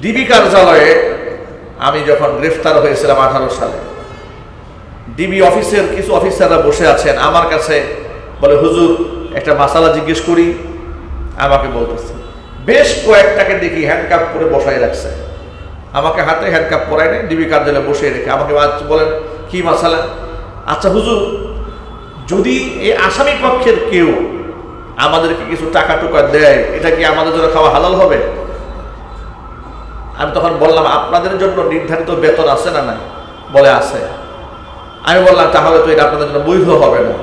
DB কার্যালয়ে আমি যখন গ্রেফতার হয়েছিলাম 18 সালে, ডিবি অফিসের কিছু অফিসাররা বসে আছেন, আমার কাছে বলে, হুজুর একটা মাসালা জিজ্ঞেস করি। আমাকে বলতেছে, বেশ কয়েকটাকে দেখি হ্যান্ডকাপ করে বসাই রাখছে, আমাকে হাতে হ্যান্ডকাপ পরায় নেই, ডিবি কার্যালয়ে বসে রেখে আমাকে বলেন কি মাসালা। আচ্ছা হুজুর, যদি এই আসামি পক্ষের কেউ আমাদেরকে কিছু টাকা টুকা দেয়, এটা কি আমাদের জন্য খাওয়া হালাল হবে? আমি তখন বললাম, আপনাদের জন্য নির্ধারিত বেতন আছে না? না। বলে আছে। আমি বললাম, তাহলে তো এটা আপনাদের জন্য বৈধ হবে না।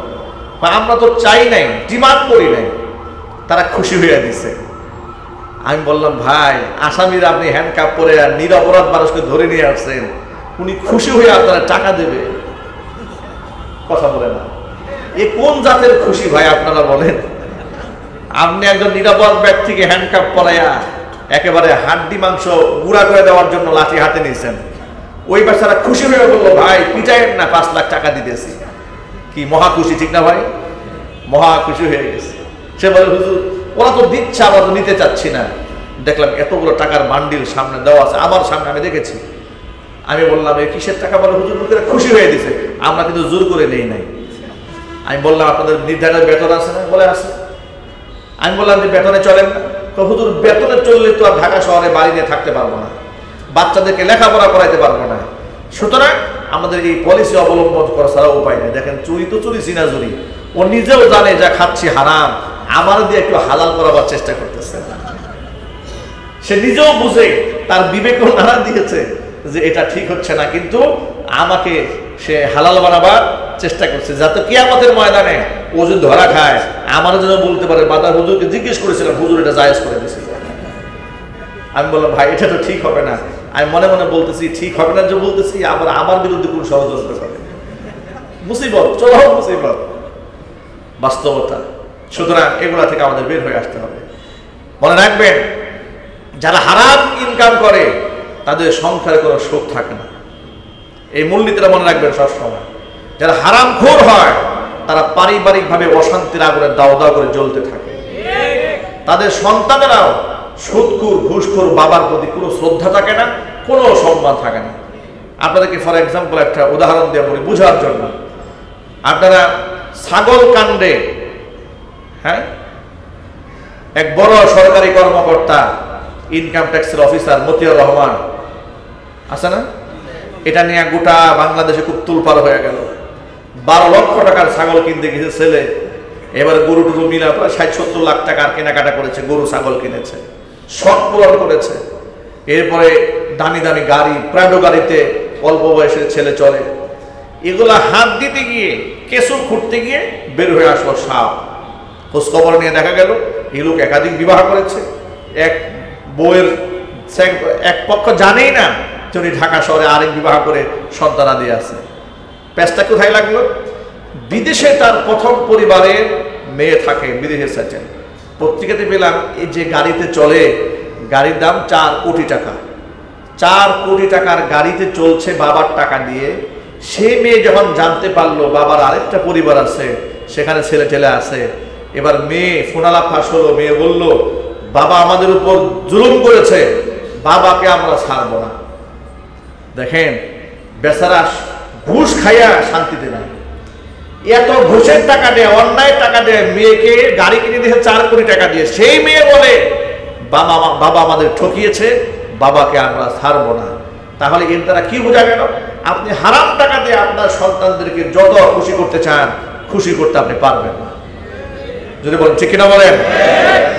আমরা তো চাই নাই, ডিমান্ড করি নাই। তারা খুশি হয়ে দিছে। আমি বললাম, ভাই, আসামিরা আপনি হ্যান্ডকাপ পরে আর নিরপরাধ মানুষকে ধরে নিয়ে আসছেন, উনি খুশি হয়ে আপনারা টাকা দেবে? কথা বলে না। এ কোন জাতের খুশি ভাই আপনারা বলেন? আপনি একজন নিরাপরাধ ব্যক্তিকে হ্যান্ডকাপ পরাইয়া একেবারে হাড্ডি মাংস গুঁড়া করে দেওয়ার জন্য লাঠি হাতে নিয়েছেন। ওই বাচ্চারা খুশি হয়ে বললো, ভাই পিটাইয়েন না, 5 লাখ টাকা দিতেছি। কি মহা খুশি, ঠিক না ভাই? মহা খুশি হয়ে গেছে। সে বলে, হুজুর ওরা তো দিচ্ছে, আমরা তো নিতে চাচ্ছি না। দেখলাম এতগুলো টাকার বান্ডিল সামনে দেওয়া আছে, আমার সামনে, আমি দেখেছি। আমি বললাম, এই কিসের টাকা? বলে, হুজুর লোকেরা খুশি হয়ে দিছে, আমরা কিন্তু জোর করে নেই নাই। আমি বললাম, আপনাদের নির্ধারিত বেতন আছে না? বলে আছে। আমি বললাম যে বেতনে চলেন না? তো হুজুর বেতনে চললে তো আর ঢাকা শহরে বাড়ি নিয়ে থাকতে পারবো না, বাচ্চাদেরকে লেখাপড়া করাইতে পারবো না। সুতরাং আমাদের এই পলিসি অবলম্বন করা ছাড়া উপায় নেই। দেখেন, চুরি তো চুরি, চিনাচুরি। ও নিজেও জানে যা খাচ্ছি হারাম, আমার দিয়ে একটু হালাল করাবার চেষ্টা করতেছে। সে নিজেও বুঝে, তার বিবেকও নাড়া দিয়েছে যে এটা ঠিক হচ্ছে না, কিন্তু আমাকে সে হালাল বানাবার চেষ্টা করছে, যাতে কিয়ামতের ময়দানে ও যদি ধরা খায় আমার জন্য বলতে পারে, বাদার হুজুরকে জিজ্ঞেস করেছিলাম, হুজুর এটা জায়েজ করে দিয়েছে। আমি বললাম, ভাই এটা তো ঠিক হবে না। আমি মনে মনে বলতেছি, ঠিক হবে না যে বলতেছি, আবার আমার বিরুদ্ধে কোন ষড়যন্ত্র করে। মুসিবত, চলো মুসিবত, বাস্তবতা। সুতরাং এগুলা থেকে আমাদের বের হয়ে আসতে হবে। মনে রাখবেন, যারা হারাম ইনকাম করে তাদের সংসারে কোনো সুখ থাকে না। এই মূলনীতিটা মনে রাখবেন সবসময়। যারা হারামখোর হয় তারা পারিবারিকভাবে অশান্তির আগুনে দাও দাও করে জ্বলতে থাকে। তাদের সন্তানেরাও সুদখোর, ঘুষখোর, বাবার প্রতি কোনো শ্রদ্ধা থাকে না, কোনো সম্মান থাকে না। আপনাদেরকে ফর এক্সাম্পল একটা উদাহরণ দিয়ে বলি বোঝার জন্য। আপনারা ছাগল কাণ্ডে, হ্যাঁ, এক বড় সরকারি কর্মকর্তা, ইনকাম ট্যাক্সের অফিসার মতিয়ার রহমান আছে না, এটা নিয়ে গোটা বাংলাদেশে খুব তুলপাড় হয়ে গেল। 12 লক্ষ টাকার ছাগল কিনতে গেছে ছেলে, এবারে গরু টুরু মিলা প্রায় 60-70 লাখ টাকার কেনাকাটা করেছে, গরু ছাগল কিনেছে, শখ পূরণ করেছে। এরপরে দামি দামি গাড়ি, প্রাডো গাড়িতে অল্প বয়সের ছেলে চলে। এগুলা হাত দিতে গিয়ে, কেঁচু খুঁড়তে গিয়ে বের হয়ে আসলো সাপ। খোঁজখবর নিয়ে দেখা গেল এই লোক একাধিক বিবাহ করেছে। এক বউয়ের এক পক্ষ জানেই না যে উনি ঢাকা শহরে আরেক বিবাহ করে সন্তানাদি আছে। পেঁচটা কোথায় লাগলো? বিদেশে তার প্রথম পরিবারের মেয়ে থাকে, বিদেশে সেটেল। পত্রিকাতে পেলাম এই যে গাড়িতে চলে, গাড়ির দাম 4 কোটি টাকা। 4 কোটি টাকার গাড়িতে চলছে বাবার টাকা দিয়ে। সে মেয়ে যখন জানতে পারলো বাবার আরেকটা পরিবার আছে, সেখানে ছেলে টেলে আছে, এবার মেয়ে ফোনালাপ ফাঁস হলো। মেয়ে বলল, বাবা আমাদের উপর জুলুম করেছে, বাবাকে আমরা ছাড়বো না। দেখেন, বেচারা ঘুষ খাইয়া শান্তিতে নাই। এত ঘুষের টাকা দেয়, অন্যায় টাকা দেয়, মেয়েকে গাড়ি কিনে দিয়েছে 4 কোটি টাকা দিয়ে। সেই মেয়ে বলে, বাবা আমাদের ঠকিয়েছে, বাবাকে আমরা ছাড়বো না। তাহলে এর দ্বারা কি বোঝা গেল? আপনি হারাম টাকা দিয়ে আপনার সন্তানদেরকে যত খুশি করতে চান, খুশি করতে আপনি পারবেন না। যদি বলেন ঠিক কিনা বলেন,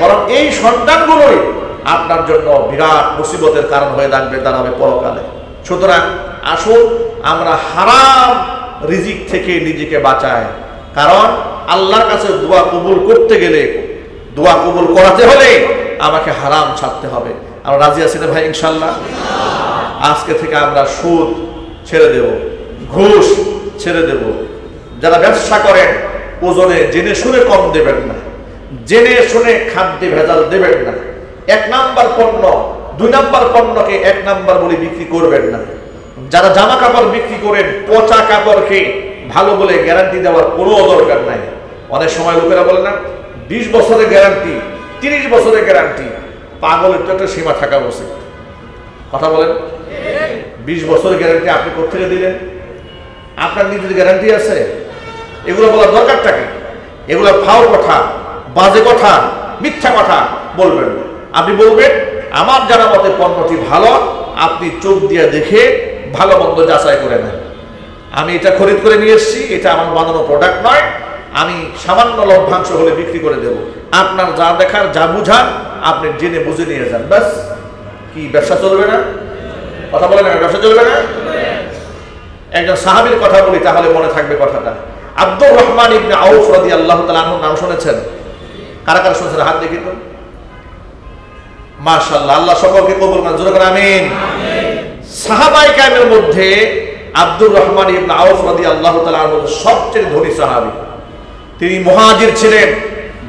বরং এই সন্তানগুলোই আপনার জন্য বিরাট মুসিবতের কারণ হয়ে দাঁড়াবে পরকালে। সুতরাং আসুন আমরা হারাম রিজিক থেকে নিজেকে বাঁচাই। কারণ আল্লাহর কাছে দোয়া কবুল করতে গেলে, দোয়া কবুল করাতে হলে আমাকে হারাম ছাড়তে হবে। আমরা রাজি আছি না ভাই? ইনশাল্লাহ। আজকে থেকে আমরা সুদ ছেড়ে দেব, ঘুষ ছেড়ে দেব। যারা ব্যবসা করেন ওজনে জেনে শুনে কম দেবেন না, জেনে শুনে খাদ্যে ভেজাল দেবেন না। 1 নাম্বার পণ্য 2 নাম্বার পণ্যকে 1 নাম্বার বলে বিক্রি করবেন না। যারা জামা কাপড় বিক্রি করেন, পচা কাপড়কে ভালো বলে গ্যারান্টি দেওয়ার কোনো দরকার নাই। অনেক সময় লোকেরা বলে না 20 বছরের গ্যারান্টি, 30 বছরের গ্যারান্টি। পাগলের তো একটা সীমা থাকা উচিত। কথা বলেন, 20 বছর গ্যারান্টি আপনি কোথেকে দিলেন? আপনার নিজের গ্যারান্টি আছে? এগুলো বলার দরকারটা কি? এগুলো ফাও কথা, বাজে কথা, মিথ্যা কথা বলবেন। আপনি বলবেন আমার জানা মতে পণ্যটি ভালো, আপনি চোখ দিয়ে দেখে ভালো মন্দ যাচাই করে নেন। আমি এটা খরিদ করে নিয়ে এসেছি, এটা আমার বানানো প্রোডাক্ট নয়, আমি সামান্য লভ্যাংশ হলে বিক্রি করে দেব। আপনার যা দেখার, যা বুঝার আপনি জেনে বুঝে নিয়ে যান, ব্যাস। কি ব্যবসা চলবে না? কথা বলে না, ব্যবসা চলবে না? একজন সাহাবীর কথা বলি, তাহলে মনে থাকবে কথাটা। আব্দুর রহমান ইবনে আউফ রাদিয়াল্লাহু তাআলা আনহুর নাম শুনেছেন? কারা কারা শুনেছেন হাত দেখি তো। মাশাআল্লাহ, আল্লাহ সকলকে কবুল করেন, জোরে করে আমিন। সাহাবায়ে কেরামের মধ্যে আব্দুর রহমান ইবনে আউফ রাদিয়াল্লাহু তাআলা আনহু সবচেয়ে ধনী সাহাবী। তিনি মুহাজির ছিলেন,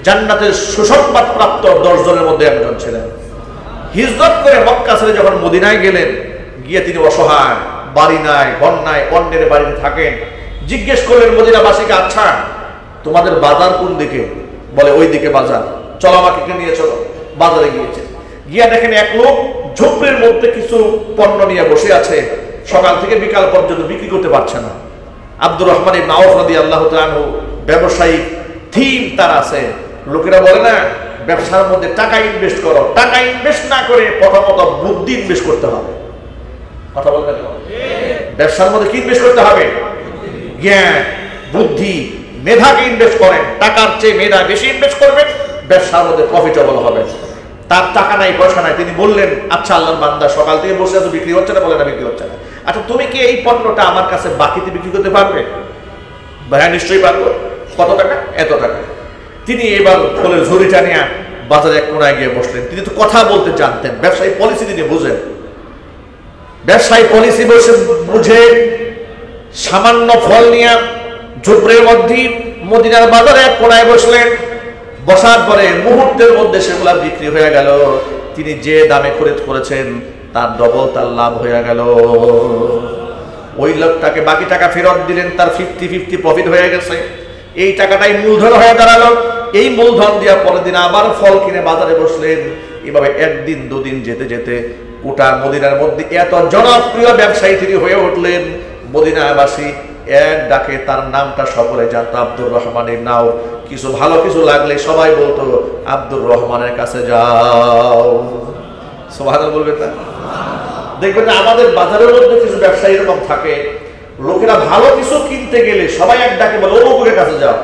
জান্নাতের সুসংবাদ প্রাপ্ত 10 জনের মধ্যে একজন ছিলেন। হিজরত করে মক্কা ছেড়ে যখন মদিনায় গেলেন, গিয়ে তিনি অসহায়, বাড়ি নাই, ঘর নাই, অন্যের বাড়িতে থাকেন। জিজ্ঞেস করলেন মদিনাবাসীকে, আচ্ছা তোমাদের বাজার কোন দিকে? বলে ওই দিকে বাজার, চলো আমাকে নিয়ে চলো। বাজারে গিয়েছে, গিয়া দেখেন এক লোক ঝোপড়ির মধ্যে কিছু পণ্য নিয়ে বসে আছে, সকাল থেকে বিকাল পর্যন্ত বিক্রি করতে পারছে না। আব্দুর রহমান ইবনে আউফ রাদিয়াল্লাহু তাআলা আনহু ব্যবসায়িক থিম তার আছে। লোকেরা বলে না, ব্যবসার মধ্যে টাকা ইনভেস্ট করো, টাকা ইনভেস্ট না করে প্রথমত বুদ্ধি ইনভেস্ট করতে হবে। কথা বলতে ব্যবসার মধ্যে কি ইনভেস্ট করতে হবে? জ্ঞান, বুদ্ধি, মেধাকে ইনভেস্ট করেন। টাকার চেয়ে মেধা বেশি ইনভেস্ট করবেন, ব্যবসার মধ্যে প্রফিটেবল হবে। তার টাকা নাই, পয়সা নাই, তিনি বললেন আচ্ছা আল্লাহর বান্দা, সকাল থেকে বসে আছো, বিক্রি হচ্ছে না? বলে না, বিক্রি হচ্ছে না। আচ্ছা তুমি কি এই পণ্যটা আমার কাছে বাকিতে বিক্রি করতে পারবে? ভাইয়া নিশ্চয়ই পারবো। কত টাকা? এত টাকা। তিনি এবার ফলের ঝুড়িটা নিয়ে বাজারে এক কোনায় গিয়ে বসলেন। তিনি তো কথা বলতে জানতেন, ব্যবসায়ী পলিসি তিনি বুঝেন। ব্যবসায়ী পলিসি বসে বুঝে সামান্য ফল নিয়ে ঝুপড়ির মধ্যে মদিনার বাজারে এক কোনায় বসলেন। বসার পরে মুহূর্তের মধ্যে সেগুলা বিক্রি হয়ে গেল। তিনি যে দামে খরিদ করেছেন তার ডবল তার লাভ হয়ে গেল। ওই লোকটাকে বাকি টাকা ফেরত দিলেন, তার 50-50 প্রফিট হয়ে গেছে। এই টাকাটাই মূলধন হয়ে দাঁড়ালো। এই মূলধন দিয়া পরের দিন আবার ফল কিনে বাজারে বসলেন। এভাবে একদিন দুদিন যেতে যেতে গোটা মদিনার মধ্যে এত জনপ্রিয় ব্যবসায়ী তিনি হয়ে উঠলেন। মদিনাবাসী এক ডাকে তার নামটা সকলে জানতো, আব্দুর রহমান ইবনে আউফ। কিছু ভালো কিছু লাগলে সবাই বলতো আব্দুর রহমানের কাছে যাও। সুবহানাল্লাহ বলবেন না? দেখবেন না আমাদের বাজারের মধ্যে কিছু ব্যবসায়ী এরকম থাকে, লোকেরা ভালো কিছু কিনতে গেলে সবাই এক ডাকে বলে অমুকের কাছে যাও।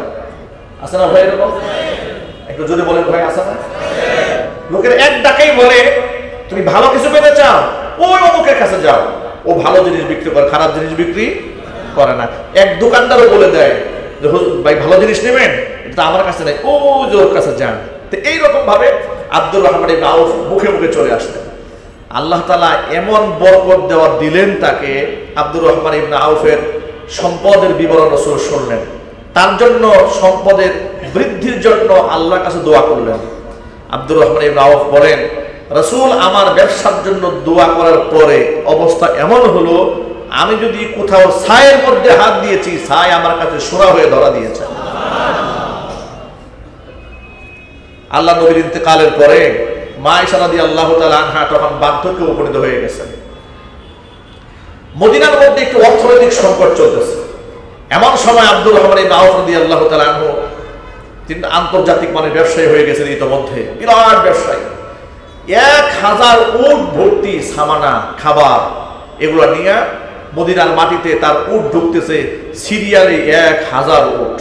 আছে না ভাই এরকম? একটু যদি বলেন ভাই, আছে না? লোকেরা এক ডাকেই বলে তুমি ভালো কিছু পেতে চাও, ওই অমুকের কাছে যাও, ও ভালো জিনিস বিক্রি করে, খারাপ জিনিস বিক্রি করে না। এক দোকানদারও বলে দেয় যে ভাই ভালো জিনিস নেবেন, এটা আমার কাছে নেই, ও যে ওর কাছে যান। তো এইরকম ভাবে আব্দুর রহমান ইবনে আউফ মুখে মুখে চলে আসলেন। আল্লাহ তাআলা এমন বরকত দেওয়া দিলেন তাকে। আব্দুর রহমান ইবনে আউফের সম্পদের বিবরণ রাসূল শুনলেন, তার জন্য সম্পদের বৃদ্ধির জন্য আল্লাহর কাছে দোয়া করলেন। আব্দুর রহমান ইবনে আউফ বলেন, রাসূল আমার ব্যবসার জন্য দোয়া করার পরে অবস্থা এমন হলো, আমি যদি কোথাও ছায়ের মধ্যে হাত দিয়েছি, ছাই আমার কাছে সোনা হয়ে ধরা দিয়েছে। আল্লাহ নবীর ইন্তেকালের পরে মা আয়েশা রাদিয়াল্লাহু তাআলা আনহা তখন বার্ধক্যে উপনীত হয়ে গেছেন। মদিনার মধ্যে একটু অর্থনৈতিক সংকট চলতেছে। এমন সময় আব্দুর রহমান ইবনে আউফ রাদিয়াল্লাহু তাআলা আনহু তিনি আন্তর্জাতিক মানের ব্যবসায়ী হয়ে গেছেন। ইতোমধ্যে বিরাট ব্যবসায়ী, 1000 উট ভর্তি সামানা, খাবার, এগুলো নিয়ে মদিনার মাটিতে তার উট ঢুকতেছে সিরিয়ালে 1000 উট।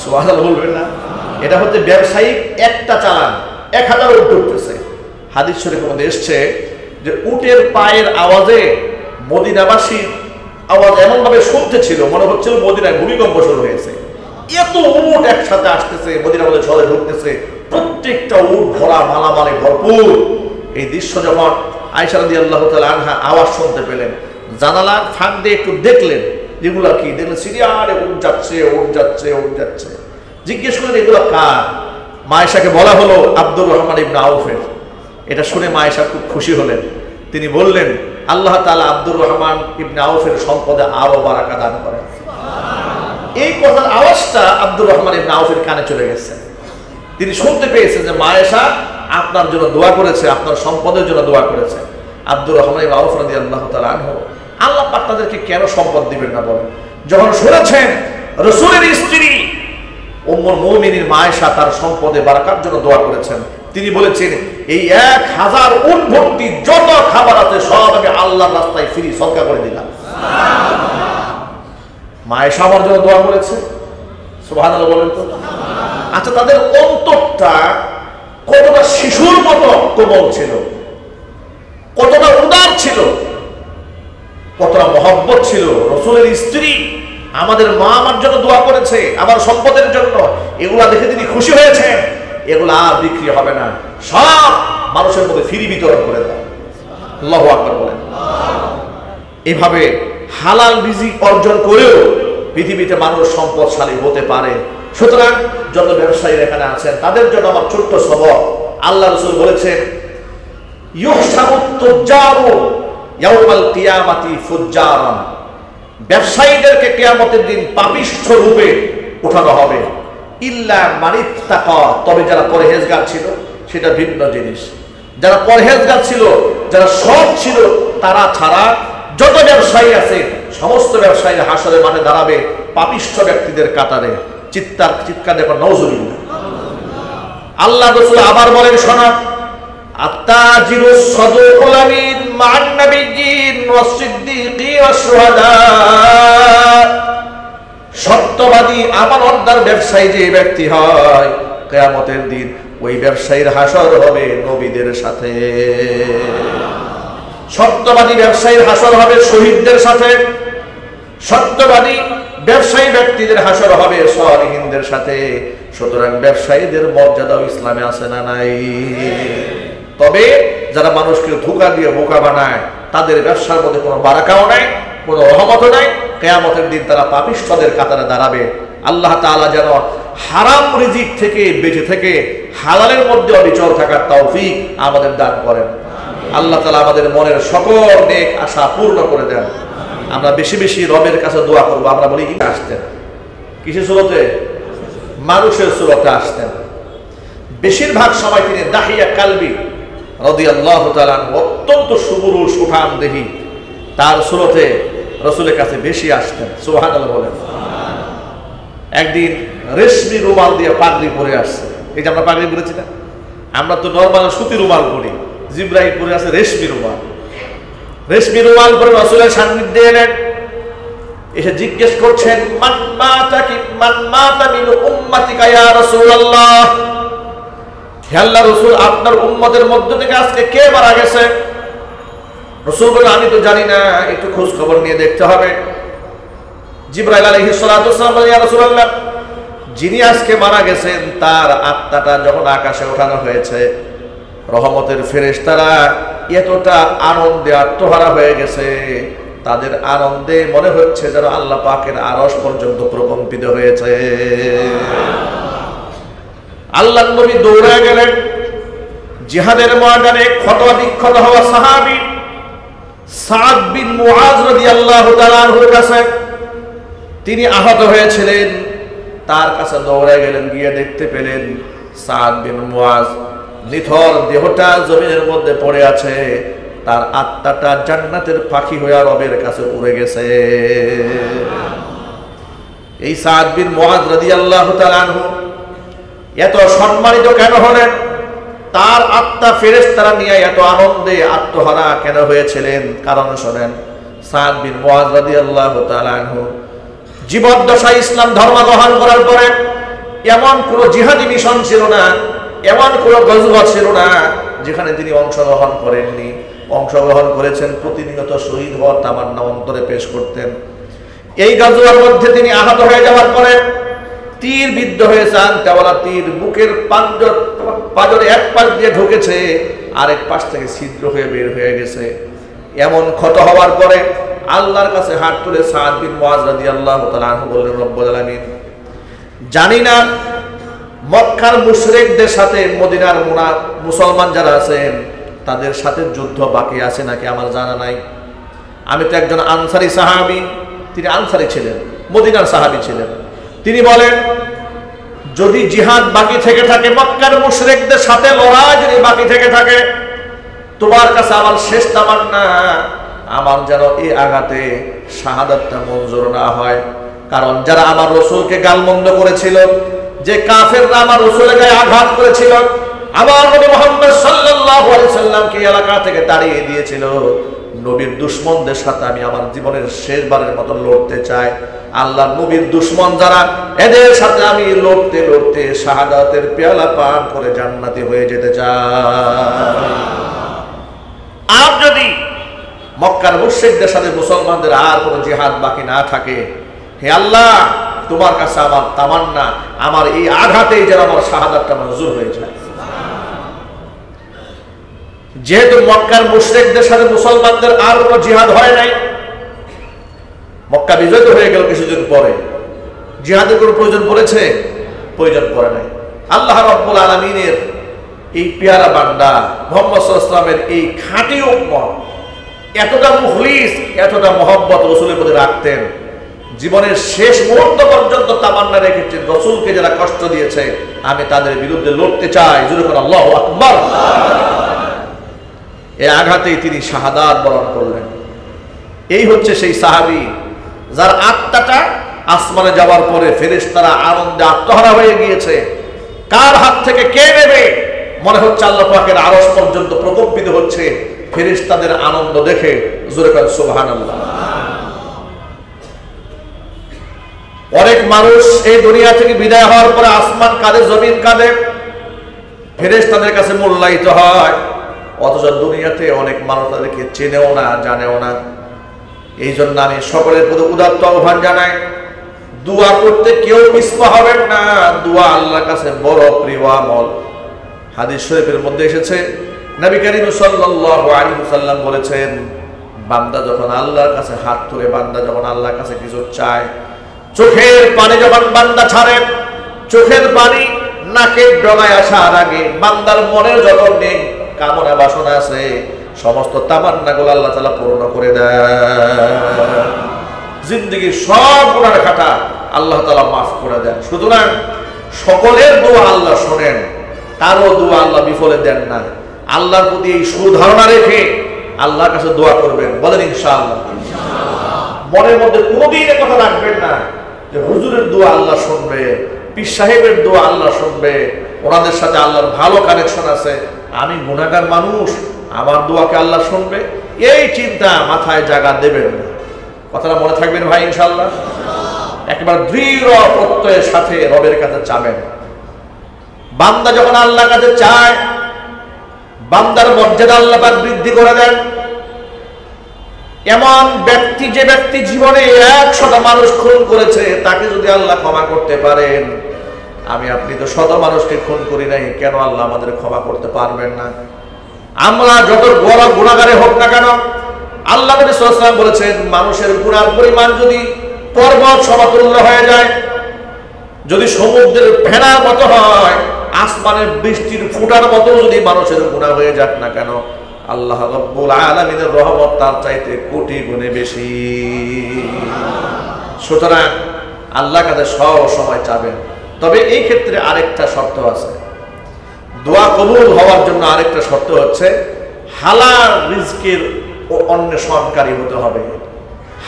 সুবহানাল্লাহ বলবেন না? এটা হচ্ছে ব্যবসায়িক একটা চালান, 1000 উট ঢুকতেছে। হাদিস শরীফের মধ্যে এসছে যে উটের পায়ের আওয়াজে মদিনাবাসীর আওয়াজ এমন ভাবে শুনতে ছিল, মনে হচ্ছিল মদিনায় ভূমিকম্প শুরু হয়েছে। এত উট একসাথে আসতেছে, মদিনার মধ্যে শহরে ঢুকতেছে, প্রত্যেকটা উট ভরা মালামালে ভরপুর। এই দৃশ্য যখন আয়েশা রাদিয়াল্লাহু তাআলা আনহা আওয়াজ শুনতে পেলেন, জানালার ফাঁক দিয়ে একটু দেখলেন, এগুলা কি? দেখলেন সিরিয়ালে উট যাচ্ছে, উট যাচ্ছে, উট যাচ্ছে। জিজ্ঞেস করলেন এগুলো কার? মা আয়েশাকে বলা হলো আব্দুর রহমান ইবনে আউফের। এটা শুনে মা আয়েশা খুব খুশি হলেন। তিনি বললেন, আল্লাহ তাআলা আব্দুর রহমান ইবনে আউফের সম্পদে আরো বারাকা দান করেন। এই কথার আওয়াজটা আব্দুর রহমান ইবনে আউফের কানে চলে গেছে। তিনি শুনতে পেয়েছেন যে মা আয়েশা আপনার জন্য দোয়া করেছে, আপনার সম্পদের জন্য দোয়া করেছে। আব্দুর রহমান ইবনে আউফ রাদিয়াল্লাহু তাআলা আনহু, আল্লাহ পাক তাদেরকে কেন সম্পদ দিবেন না বলেন? যখন শুনেছেন রাসূলের স্ত্রী উম্মুল মুমিনিন মা আয়েশা তার সম্পদে বারাকার জন্য দোয়া করেছেন, তিনি বলেছেন এই 1000 উট ভর্তি যত খাবার আছে সব আমি আল্লাহর রাস্তায় ফ্রি সদকা করে দিলাম। মা আয়েশা আমার জন্য দোয়া করেছে, সুবহানাল্লাহ বলেন তো। আচ্ছা, তাদের অন্তরটা কতটা শিশুর মতো কোমল ছিল, কতটা উদার ছিল, কতটা মহব্বত ছিল। রাসূলের স্ত্রী আমাদের মা আমার জন্য দোয়া করেছে আমার সম্পদের জন্য, এগুলা দেখে তিনি খুশি হয়েছেন, এগুলা আর বিক্রি হবে না, সব মানুষের মধ্যে ফ্রি বিতরণ করে দাও। আল্লাহু আকবার বলেন। এভাবে হালাল রিজিক অর্জন করেও পৃথিবীতে মানুষ সম্পদশালী হতে পারে। সুতরাং যত ব্যবসায়ী এখানে আছেন তাদের জন্য আমার ছোট্ট সবক, আল্লাহ রাসূল বলেছেন ইউহসাবুত তুজ্জারু ইয়াউমাল কিয়ামাতি ফুজ্জারান, ব্যবসায়ীদেরকে কিয়ামতের দিন পাপিষ্ঠ রূপে উঠানো হবে। ইল্লা মানিত্তাকা, তবে যারা পরহেজগার ছিল সেটা ভিন্ন জিনিস। যারা পরহেজগার ছিল, যারা সৎ ছিল, তারা ছাড়া যত ব্যবসায়ী আছে সমস্ত ব্যবসায়ী হাসরের মাঠে দাঁড়াবে পাপিষ্ঠ ব্যক্তিদের কাতারে। চিৎকার দেখো নাউজুবিল্লাহ। আল্লাহ রাসূল আবার বলেন শোনা, আত্তাজিরুস সাদুকুল আমিন মা'আন নাবিয়্যিন ওয়াস সিদ্দীকিন ওয়াস শুহাদা, সত্যবাদী আমানতদার ব্যবসায়ী যে ব্যক্তি হয় কিয়ামতের দিন ওই ব্যবসায়ীর হাসর হবে নবীদের সাথে। সত্যবাদী ব্যবসায়ীর হাসর হবে শহীদদের সাথে, সত্যবাদী ব্যবসায়ী ব্যক্তিদের হাসর হবে সালিহিনদের সাথে। সুতরাং ব্যবসায়ীদের মর্যাদাও ইসলামে আছে না নাই? তবে যারা মানুষকে ধোঁকা দিয়ে বোকা বানায় তাদের ব্যবসার মধ্যে কোনো বারাকাও নাই, কোনো রহমতও নাই, কিয়ামতের দিন তারা পাপিষ্ঠদের কাতারে দাঁড়াবে। আল্লাহ তাআলা যেন হারাম রিজিক থেকে বেঁচে থেকে হালালের মধ্যে অবিচল থাকার তৌফিক আমাদের দান করেন। আল্লাহ তাআলা আমাদের মনের সকল নেক আশা পূর্ণ করে দেন। আমরা বেশি বেশি রবের কাছে দোয়া করবো। আমরা বলি আসতেন কিসের সুরতে? মানুষের সুরতে আসতেন। বেশিরভাগ সময় তিনি দাহিয়া কালবি রাদিয়াল্লাহু তাআলা অত্যন্ত সুবুরুল সুঠামদেহী, তার সুরতে রাসূলের কাছে বেশি আসতেন। সুবহানাল্লাহ বলেন। একদিন রেশমি রুমাল দিয়ে পাগড়ি পরে আসছে। এই যে আমরা পাগড়ি পরেছি না, আমরা তো নরমাল সুতি রুমাল পরি, জিব্রাইল পরে আছে রেশমি রুমাল। রেশমি রুমাল পরে রাসূলের সান্নিধ্যে এলেন, এসে জিজ্ঞেস করছেন মান মাতা মিন উম্মাতিকা ইয়া রাসূলুল্লাহ, হে আল্লাহর রাসূল আপনার উম্মতের মধ্য থেকে আজকে কে মারা গেছে? রাসূল বলেন আমি তো জানি না, একটু খোঁজ খবর নিয়ে দেখতে হবে। জিবরাইল আলাইহিস সালাতু ওয়াস সালাম বলেন ইয়া রাসূলুল্লাহ, যিনি আজকে মারা গেছেন তার আত্মাটা যখন আকাশে ওঠানো হয়েছে, রহমতের ফেরেশতারা এতটা আনন্দে আত্মহারা হয়ে গেছে, তাদের আনন্দে মনে হচ্ছে যেন আল্লাহ পাকের আরশ পর্যন্ত প্রকম্পিত হয়েছে। আল্লাহর নবী দৌড়ে গেলেন জিহাদের ময়দানে ক্ষত বিক্ষত হওয়া সাহাবী সাদ বিন মুআজ রাদিয়াল্লাহু তাআলা আনহুর কাছে। তিনি আহত হয়েছিলেন, তার কাছে দৌড়ে গেলেন, গিয়ে দেখতে পেলেন সাদ বিন মুআজ নিথর দেহটা জমিনের মধ্যে পড়ে আছে, তার আত্মাটা জান্নাতের পাখি হয়ে রবের কাছে উড়ে গেছে। এই সাদ বিন মুআজ রাদিয়াল্লাহু তাআলা আনহু এত সম্মানিত কেন হলেন? তার আত্মা ফেরেশতারা নিয়ে এত আনন্দে আত্মহারা কেন হয়েছিলেন? কারণ শোনেন, সাদ বিন মুআজ রাদিয়াল্লাহু তাআলা আনহু জীবদ্দশায় ইসলাম ধর্ম গ্রহণ করার পরে এমন কোন জিহাদি মিশন ছিল না, এমন কোন গজওয়া ছিল না যেখানে তিনি অংশগ্রহণ করেননি। অংশগ্রহণ করেছেন, প্রতিনিয়ত শহীদ হওয়ার তামান্না অন্তরে পেশ করতেন। এই গজওয়ার মধ্যে তিনি আহত হয়ে যাওয়ার পরে তীর বিদ্ধ হয়েছেন, তেওয়ালা তীর বুকের পাঁজরে এক পাশ দিয়ে ঢুকেছে, আরেক পাশ থেকে ছিদ্র হয়ে বের হয়ে গেছে। এমন ক্ষত হওয়ার পরে আল্লাহর কাছে হাত তুলে সাদ বিন মুআজ রাদিয়াল্লাহু তাআলা আনহু বললেন, রব্বুল আলামিন, জানি না মক্কার মুশরিকদের সাথে মদিনার মুসলমান যারা আছেন তাদের সাথে যুদ্ধ বাকি আছে নাকি আমার জানা নাই। আমি তো একজন আনসারী সাহাবী, তিনি আনসারী ছিলেন, মদিনার সাহাবী ছিলেন। তিনি বলেন, যদি জিহাদ বাকি থেকে থাকে, মক্কার মুশরিকদের সাথে লড়াই যদি বাকি থেকে থাকে, তোমার কাছে আমার শেষ তামান্না, আমার যেন এই আঘাতে শাহাদাতটা মঞ্জুর না হয়। কারণ যারা আমার রাসূলকে গালমন্দ করেছিল, যে কাফেররা আমার রাসূলের গায়ে আঘাত করেছিল, আমার নবী মুহাম্মদ সাল্লাল্লাহু আলাইহি সাল্লামকে এলাকা থেকে তাড়িয়ে দিয়েছিল, নবীর দুশমনদের সাথে আমি আমার জীবনের শেষবারের মতো লড়তে চাই। আল্লাহ নবীর দুশমন যারা, এদের সাথে আমি লড়তে লড়তে শাহাদাতের পেয়ালা পান করে জান্নাতি হয়ে যেতে চাই। আর যদি মক্কার মুশরিকদের সাথে মুসলমানদের আর কোনো জিহাদ বাকি না থাকে, হে আল্লাহ তোমার কাছে আমার তামান্না, আমার এই আঘাতেই যেন আমার শাহাদাতটা মঞ্জুর হয়ে যায়। যেহেতু মক্কার মুশরিকদের সাথে মুসলমানদের আর কোনো জিহাদ হয় নাই, মক্কা বিজয় হয়ে গেল কিছুদিন পরে, জিহাদের কোনো প্রয়োজন পড়েছে? প্রয়োজন পড়ে নাই। আল্লাহ রাব্বুল আলামিনের এই পেয়ারা বান্দা মুহাম্মদ সাল্লাল্লাহু আলাইহি ওয়াসাল্লামের এই খাঁটি উম্মত এতটা মুখলিস, এতটা মহব্বত রাসূলের প্রতি রাখতেন, জীবনের শেষ মুহূর্ত পর্যন্ত তামান্না রেখেছেন রাসূলকে যারা কষ্ট দিয়েছে আমি তাদের বিরুদ্ধে লড়তে চাই। জোরে করে আল্লাহু আকবার। এই আঘাতেই তিনি শাহাদাত বরণ করলেন। এই হচ্ছে সেই সাহাবী যার আত্মাটা আসমানে যাওয়ার পরে ফেরেশতারা আনন্দে আত্মহারা হয়ে গিয়েছে। কার হাত থেকে কে নেবে মনে হচ্ছে আল্লাহ পাকের আরশ পর্যন্ত প্রকম্পিত হচ্ছে ফেরেশতাদের আনন্দ দেখে। জোরে করে সুবহানাল্লাহ। অনেক মানুষ এই দুনিয়া থেকে বিদায় হওয়ার পরে আসমান কাঁদে, জমিন কাঁদে, ফেরেশতাদের কাছে মূল্যায়িত হয়, অথচ দুনিয়াতে অনেক মানুষ তাদেরকে চেনেও না, জানেও না। এই জন্য আমি সকলের প্রতি উদাত্ত আহ্বান জানাই, দোয়া করতে কেউ পিছপা হবেন না। দোয়া আল্লাহর কাছে বড় প্রিয় আমল। হাদিস শরীফের মধ্যে এসেছে, নবী করিম সাল্লাল্লাহু আলাইহি ওয়াসাল্লাম বলেছেন, বান্দা যখন আল্লাহর কাছে হাত তুলে, বান্দা যখন আল্লাহর কাছে কিছু চায়, চোখের পানি যখন বান্দা ছাড়ে, চোখের পানি নাকের ডগায় আসার আগে বান্দার মনের যত নেই কামনা বাসনা আছে সমস্ত তামান্নাগুলো আল্লাহ তাআলা পূর্ণ করে দেয়। জিন্দেগির সব গুনাহ খাতা আল্লাহ তাআলা মাফ করে দেন। সুতরাং সকলের দোয়া আল্লাহ শোনেন, কারো দোয়া আল্লাহ বিফলে দেন না। আল্লাহর প্রতি এই সুধারণা রেখে আল্লাহর কাছে দোয়া করবেন, বলেন ইনশাআল্লাহ। মনের মধ্যে কোনোদিন কথা রাখবেন না যে হুজুরের দোয়া আল্লাহ শুনবে, পীর সাহেবের দোয়া আল্লাহ শুনবে, ওনাদের সাথে আল্লাহর ভালো কানেকশন আছে, আমি গুনাহগার মানুষ, আমার দোয়াকে আল্লাহ শুনবে, এই চিন্তা মাথায় জায়গা দেবেন না। কথাটা মনে থাকবেন ভাই ইনশাআল্লাহ। একেবারে দৃঢ় প্রত্যয়ের সাথে রবের কাছে চাবেন। বান্দা যখন আল্লাহর কাছে চায়, বান্দার মর্যাদা আল্লাহ পাক বৃদ্ধি করে দেন। এমন ব্যক্তি, যে ব্যক্তি জীবনে 100টা মানুষ খুন করেছে, তাকে যদি আল্লাহ ক্ষমা করতে পারেন, আমি আপনি তো 100 মানুষকে খুন করি নাই, কেন আল্লাহ আমাদের ক্ষমা করতে পারবেন না? আমরা যত বড় গুনাহগারে হোক না কেন, আল্লাহ নবী সাল্লাল্লাহু আলাইহি ওয়াসাল্লাম বলেছেন, মানুষের গুনার পরিমাণ যদি পর্বত সমতুল্য হয়ে যায়, যদি সমুদ্রের ফেনার মতো হয়, আসমানের বৃষ্টির ফোঁটার মতো যদি মানুষের গুনাহ হয়ে যাক না কেন, আল্লাহ রাব্বুল আলামিনের রহমত তার চাইতে কোটি গুণে বেশি। সুতরাং আল্লাহর কাছে সব সময় চাবেন। তবে এই ক্ষেত্রে আরেকটা শর্ত আছে, দোয়া কবুল হওয়ার জন্য আরেকটা শর্ত হচ্ছে হালাল রিজকের অন্বেষণকারী হতে হবে,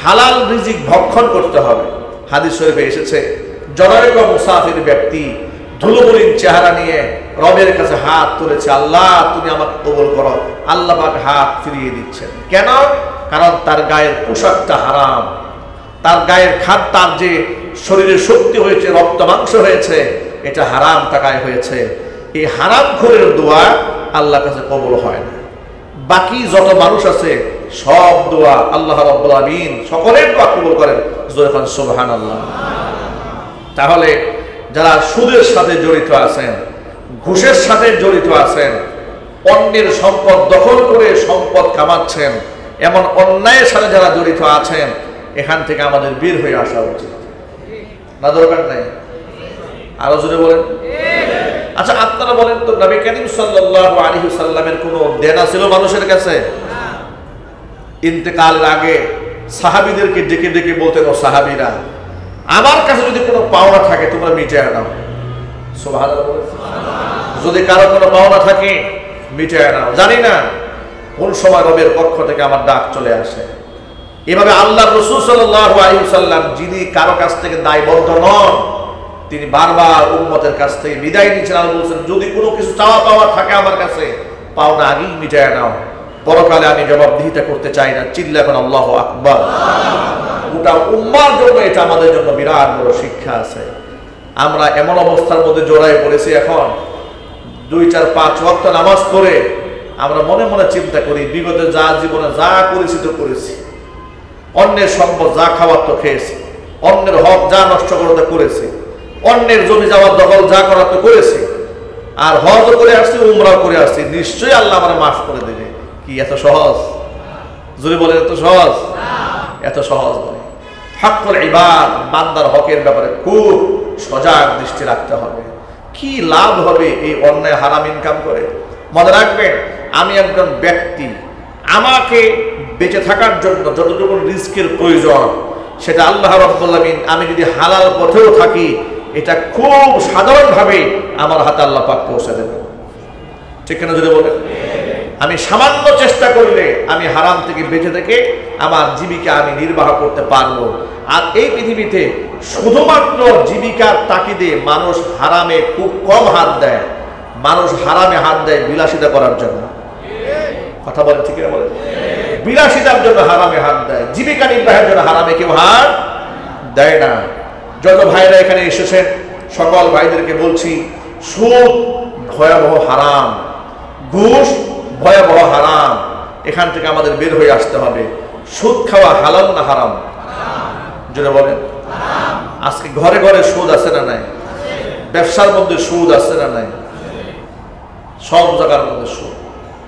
হালাল রিজিক ভক্ষণ করতে হবে। হাদিস শরীফে এসেছে, জনৈক মুসাফির ব্যক্তি ধুলোমলিন চেহারা নিয়ে রবের কাছে হাত তুলেছে, আল্লাহ তুমি আমাকে কবুল করো। আল্লাহ পাক হাত ফিরিয়ে দিচ্ছেন। কেন? কারণ তার গায়ের পোশাকটা হারাম, তার গায়ের খাদ্য, তার যে শরীরে শক্তি হয়েছে, রক্ত মাংস হয়েছে, এটা হারাম টাকায় হয়েছে। এই হারাম খোরের দোয়া আল্লাহর কাছে কবুল হয় না। বাকি যত মানুষ আছে সব দোয়া আল্লাহ রাব্বুল আলামিন সকলের দোয়া কবুল করেন। জোরে বলেন সুবহানাল্লাহ। তাহলে যারা সুদের সাথে জড়িত আছেন, ঘুষের সাথে জড়িত আছেন, অন্যের সম্পদ দখল করে সম্পদ কামাচ্ছেন, এমন অন্যায়ের সাথে যারা জড়িত আছেন, এখান থেকে আমাদের বের হয়ে আসা উচিত না? দরকার নাই? আরো জোরে বলেন। আচ্ছা আপনারা বলেন তো, নবী করিম সাল্লাল্লাহু আলাইহি ওয়াসাল্লামের কোনো দেনা ছিল মানুষের কাছে? ইন্তেকালের আগে সাহাবীদেরকে ডেকে ডেকে বলতেন, ও সাহাবীরা, আমার কাছে যদি কোনো পাওনা থাকে তোমরা মিটায় নাও। সুবহানাল্লাহ। যদি কারো কোনো পাওনা থাকে মিটায় নাও। জানি না কোন সময় রবের পক্ষ থেকে আমার ডাক চলে আসে। এভাবে আল্লাহ রাসূল সাল্লাল্লাহু আলাইহি ওয়াসাল্লাম, যিনি কারো কাছ থেকে দায়বদ্ধ নন, তিনি বারবার উম্মতের কাছ থেকে বিদায় নিয়েছেন আর বলছেন, যদি কোনো কিছু চাওয়া পাওয়া থাকে আমার কাছে, পাওনা আগেই মিটায় নাও, পরকালে আমি জবাবদিহিতা করতে চাই না। চিল্লা এখন আল্লাহু আকবার। গোটা উম্মার জন্য এটা আমাদের জন্য বিরাট বড় শিক্ষা আছে। আমরা এমন অবস্থার মধ্যে জড়াই পড়েছি, এখন 2, 4, 5 ওয়াক্ত নামাজ পড়ে আমরা মনে মনে চিন্তা করি, বিগত যা জীবনে যা করেছি তো করেছি, অন্যের সম্পদ যা খাওয়ার তো খেয়েছি, অন্যের হক যা নষ্ট করতে করেছি, অন্যের জমি যাওয়ার দখল যা করার তো করেছি, আর হজ করে আসছি, উমরাও করে আসছি, নিশ্চয়ই আল্লাহ আমার মাফ করে দেবে। কি এত সহজ? যদি বলেন এত সহজ? এত সহজ নয়। হকুল ইবাদ, বান্দার হকের ব্যাপারে খুব সজাগ দৃষ্টি রাখতে হবে। কি লাভ হবে এই অন্যায় হারাম ইনকাম করে? মনে রাখবেন, আমি একজন ব্যক্তি, আমাকে বেঁচে থাকার জন্য যতটুকু রিস্কের প্রয়োজন, সেটা আল্লাহ রাব্বুল আলামিন, আমি যদি হালাল পথেও থাকি, এটা খুব সাধারণভাবে আমার হাতে আল্লাহ পাক পৌঁছে দেবেন। ঠিক কিনা যদি বলেন? আমি সামান্য চেষ্টা করলে আমি হারাম থেকে বেঁচে থেকে আমার জীবিকা আমি নির্বাহ করতে পারবো। আর এই পৃথিবীতে শুধুমাত্র জীবিকার তাগিদে মানুষ হারামে খুব কম হাত দেয়। মানুষ হারামে হাত দেয় বিলাসিতা করার জন্য। কথা বলেন, ঠিক কিনা বলেন? বিলাসিতার জন্য হারামে হাত দেয়, জীবিকা নির্বাহের জন্য হারামে কেউ হাত দেয় না। যত ভাইরা এখানে এসেছেন, সকল ভাইদেরকে বলছি, সুদ ভয়াবহ হারাম, ঘুষ ভয়াবহ হারাম। এখান থেকে আমাদের বের হয়ে আসতে হবে। সুদ খাওয়া হালাল না হারাম? জোরে বলেন। আজকে ঘরে ঘরে সুদ আছে না নাই? ব্যবসার মধ্যে সুদ আছে না নাই? সব জায়গার মধ্যে সুদ,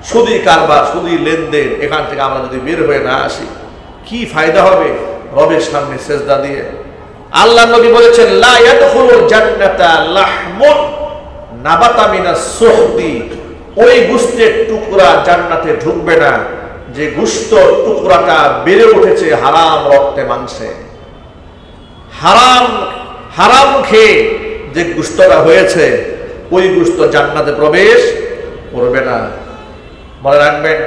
সুদি কারবার, সুদি লেনদেন। এখান থেকে আমরা যদি বের হয়ে না আসি, কি ফায়দা হবে রবের সামনে সেজদা দিয়ে? আল্লাহ নবী বলেছেন, লা ইয়াদখুলুল জান্নাতা লাহমুন নাবাতা মিনাস সুহদি। ওই গোশতের টুকরা জান্নাতে ঢুকবে না যে গোশতের টুকরাটা বেড়ে উঠেছে হারাম রক্তে মাংসে। হারাম খেয়ে যে গোশতটা হয়েছে, ওই গোশত জান্নাতে প্রবেশ করবে না। মনে রাখবেন,